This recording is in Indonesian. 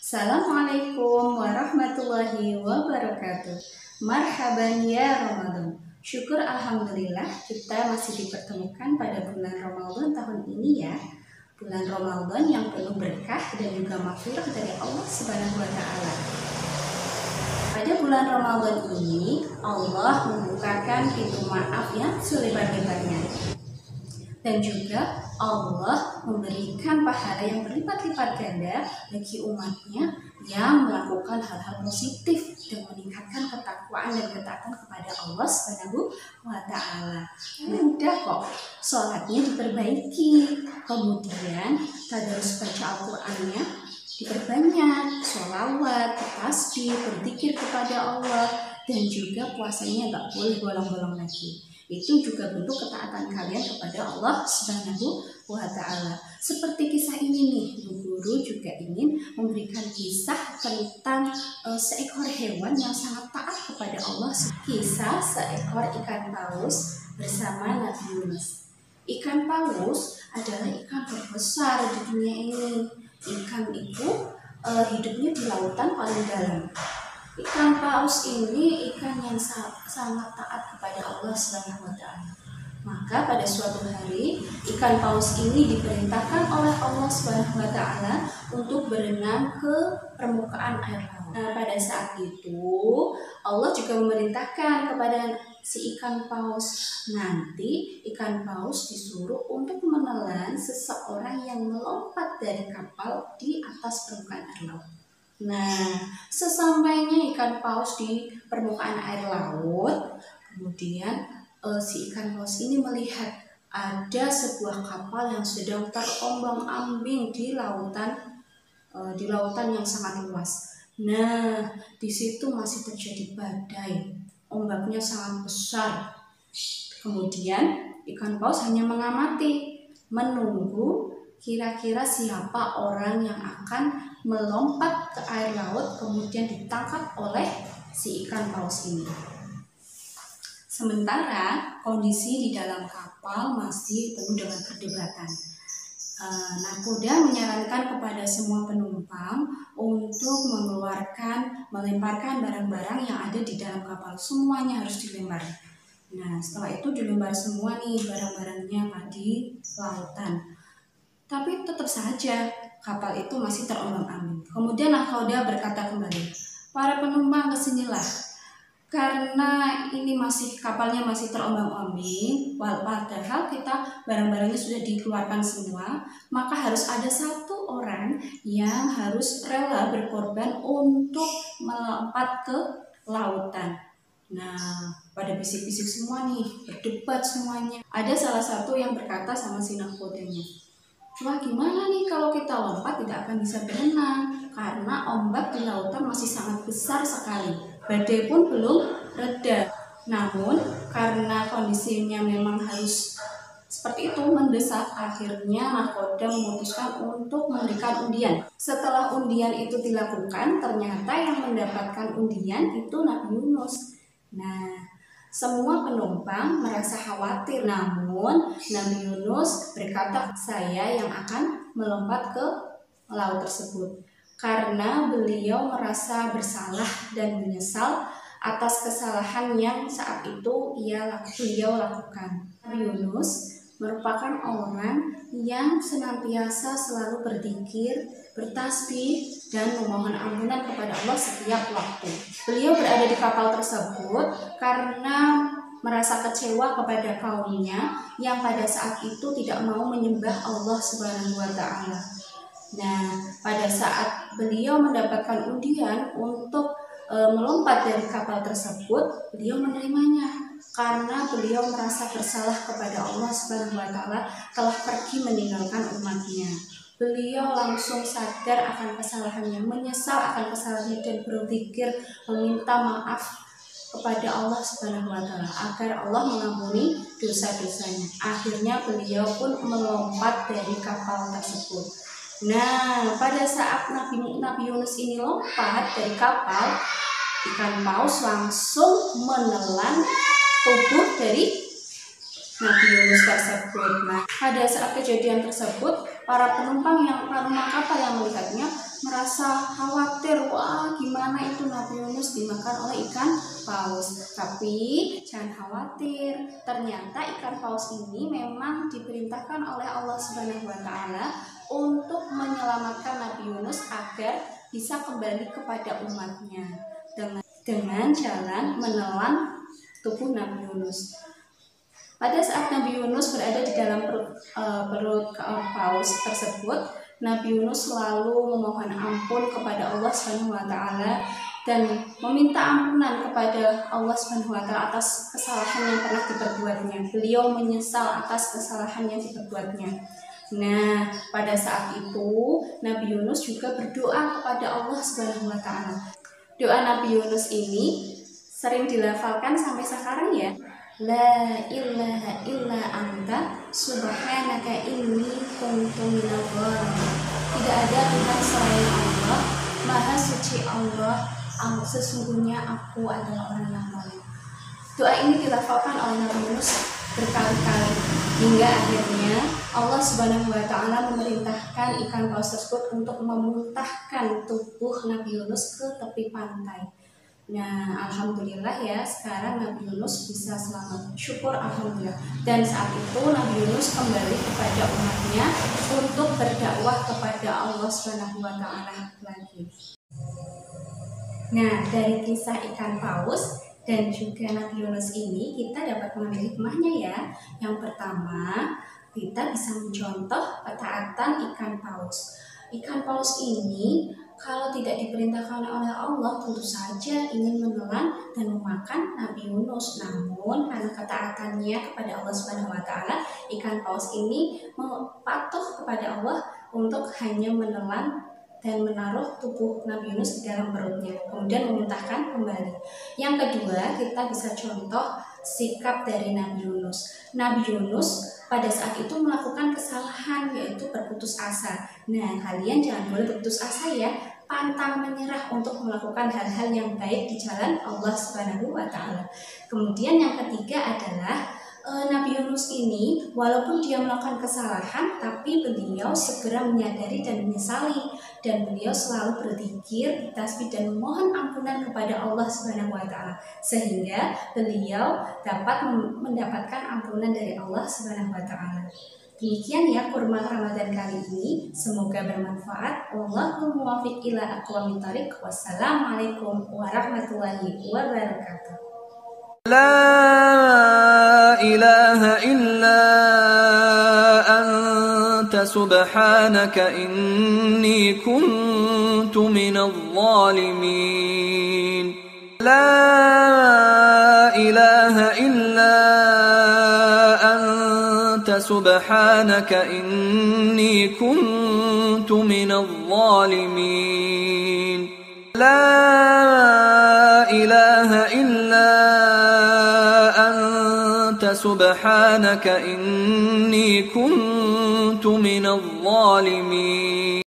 Assalamualaikum warahmatullahi wabarakatuh. Marhaban ya Ramadan. Syukur alhamdulillah kita masih dipertemukan pada bulan Ramadan tahun ini ya. Bulan Ramadan yang penuh berkah dan juga maghfirah dari Allah Subhanahu wa taala. Pada bulan Ramadan ini Allah membukakan pintu maaf yang selebar-lebarnya. Dan juga Allah memberikan pahala yang berlipat-lipat ganda bagi umatnya yang melakukan hal-hal positif dan meningkatkan ketakwaan dan ketaatan kepada Allah Subhanahu wa taala. Mudah kok, sholatnya diperbaiki, kemudian tadarus baca Al-Qur'annya diperbanyak, sholawat, tasbih, berzikir kepada Allah, dan juga puasanya nggak boleh bolong-bolong lagi. Itu juga bentuk ketaatan kalian kepada Allah Subhanahu wa taala. Seperti kisah ini nih, Bu Guru juga ingin memberikan kisah tentang seekor hewan yang sangat taat kepada Allah. Kisah seekor ikan paus bersama Nabi Yunus. Ikan paus adalah ikan terbesar di dunia ini. Ikan itu hidupnya di lautan paling dalam. Ikan paus ini ikan yang sangat taat kepada Allah Subhanahu wa taala. Maka pada suatu hari ikan paus ini diperintahkan oleh Allah Subhanahu wa taala untuk berenang ke permukaan air laut. Nah, pada saat itu Allah juga memerintahkan kepada si ikan paus, nanti ikan paus disuruh untuk menelan seseorang yang melompat dari kapal di atas permukaan air laut. Nah, sesampainya ikan paus di permukaan air laut, kemudian si ikan paus ini melihat ada sebuah kapal yang sedang terombang-ambing di lautan yang sangat luas. Nah, di situ masih terjadi badai, ombaknya sangat besar. Kemudian ikan paus hanya mengamati, menunggu kira-kira siapa orang yang akan melompat ke air laut kemudian ditangkap oleh si ikan paus ini. Sementara kondisi di dalam kapal masih penuh dengan perdebatan. Nakoda menyarankan kepada semua penumpang untuk melemparkan barang-barang yang ada di dalam kapal. Semuanya harus dilempar. Nah, setelah itu dilempar semua nih barang-barangnya di lautan. Tapi tetap saja kapal itu masih terombang-ambing. Kemudian nakoda berkata kembali, para penumpang kesinilah, karena ini kapalnya masih terombang-ambing, padahal kita barang-barangnya sudah dikeluarkan semua, maka harus ada satu orang yang harus rela berkorban untuk melompat ke lautan. Nah, pada bisik-bisik semua nih, berdebat semuanya. Ada salah satu yang berkata sama si nakodanya, wah, gimana nih kalau kita lompat tidak akan bisa berenang karena ombak di lautan masih sangat besar sekali. Badai pun belum reda. Namun karena kondisinya memang harus seperti itu mendesak, akhirnya nakoda memutuskan untuk memberikan undian. Setelah undian itu dilakukan, ternyata yang mendapatkan undian itu Nabi Yunus. Nah, semua penumpang merasa khawatir, namun Nabi Yunus berkata, saya yang akan melompat ke laut tersebut. Karena beliau merasa bersalah dan menyesal atas kesalahan yang saat itu beliau lakukan. Nabi Yunus merupakan orang yang senantiasa selalu berzikir, bertasbih, dan memohon ampunan kepada Allah setiap waktu. Beliau berada di kapal tersebut karena merasa kecewa kepada kaumnya yang pada saat itu tidak mau menyembah Allah Subhanahu wa taala. Nah, pada saat beliau mendapatkan undian untuk melompat dari kapal tersebut, beliau menerimanya karena beliau merasa bersalah kepada Allah Subhanahu wa taala telah pergi meninggalkan umatnya. Beliau langsung sadar akan kesalahannya, menyesal akan kesalahannya dan berzikir meminta maaf kepada Allah Subhanahu wa taala agar Allah mengampuni dosa-dosanya. Akhirnya beliau pun melompat dari kapal tersebut. Nah, pada saat Nabi Yunus ini lompat dari kapal, ikan paus langsung menelan tubuh dari Nabi Yunus tersebut. Nah, pada saat kejadian tersebut, para penumpang kapal yang melihatnya merasa khawatir, wah gimana itu Nabi Yunus dimakan oleh ikan paus. Tapi jangan khawatir, ternyata ikan paus ini memang diperintahkan oleh Allah Subhanahu wa Ta'ala untuk menyelamatkan Nabi Yunus agar bisa kembali kepada umatnya dengan jalan menelan tubuh Nabi Yunus. Pada saat Nabi Yunus berada di dalam perut paus tersebut, Nabi Yunus selalu memohon ampun kepada Allah Subhanahu wa Ta'ala dan meminta ampunan kepada Allah Subhanahu wa Ta'ala atas kesalahan yang pernah diperbuatnya. Beliau menyesal atas kesalahan yang diperbuatnya. Nah, pada saat itu Nabi Yunus juga berdoa kepada Allah Subhanahu wa Ta'ala. Doa Nabi Yunus ini sering dilafalkan sampai sekarang ya. La ilaha illa anta subhanaka inni kuntu minadh dhalimin. Tidak ada Tuhan selain Allah, Maha Suci Allah, sesungguhnya aku adalah orang yang zalim. Doa ini dilafalkan oleh Nabi Yunus berkali-kali hingga akhirnya Allah Subhanahu wa Ta'ala memerintahkan ikan paus tersebut untuk memuntahkan tubuh Nabi Yunus ke tepi pantai. Nah, alhamdulillah ya, sekarang Nabi Yunus bisa selamat. Syukur alhamdulillah. Dan saat itu Nabi Yunus kembali kepada umatnya untuk berdakwah kepada Allah Subhanahu wa Ta'ala lagi. Nah, dari kisah ikan paus dan juga Nabi Yunus ini kita dapat mengambil hikmahnya ya. Yang pertama, kita bisa mencontoh ketaatan ikan paus. Ikan paus ini kalau tidak diperintahkan oleh Allah tentu saja ingin menelan dan memakan Nabi Yunus. Namun karena ketaatannya kepada Allah Subhanahu wa Ta'ala, ikan paus ini patuh kepada Allah untuk hanya menelan dan menaruh tubuh Nabi Yunus di dalam perutnya, kemudian memuntahkan kembali. Yang kedua, kita bisa contoh sikap dari Nabi Yunus. Nabi Yunus pada saat itu melakukan kesalahan, yaitu berputus asa. Nah, kalian jangan boleh berputus asa ya, pantang menyerah untuk melakukan hal-hal yang baik di jalan Allah Subhanahu wa Ta'ala. Kemudian yang ketiga adalah Nabi Yunus ini walaupun dia melakukan kesalahan, tapi beliau segera menyadari dan menyesali, dan beliau selalu berzikir, bertasbih dan memohon ampunan kepada Allah Subhanahu wa Ta'ala, sehingga beliau dapat mendapatkan ampunan dari Allah Subhanahu wa Ta'ala. Demikian ya kurma Ramadan kali ini, semoga bermanfaat. Wallahul muwaffiq ila aqwamit thoriq. Wassalamualaikum warahmatullahi wabarakatuh. لا إله إلا أنت سبحانك إني كنت من الظالمين. لا إله إلا أنت سبحانك إني كنت من الظالمين. لا إله إلا أنت سبحانك إني كنت من الظالمين.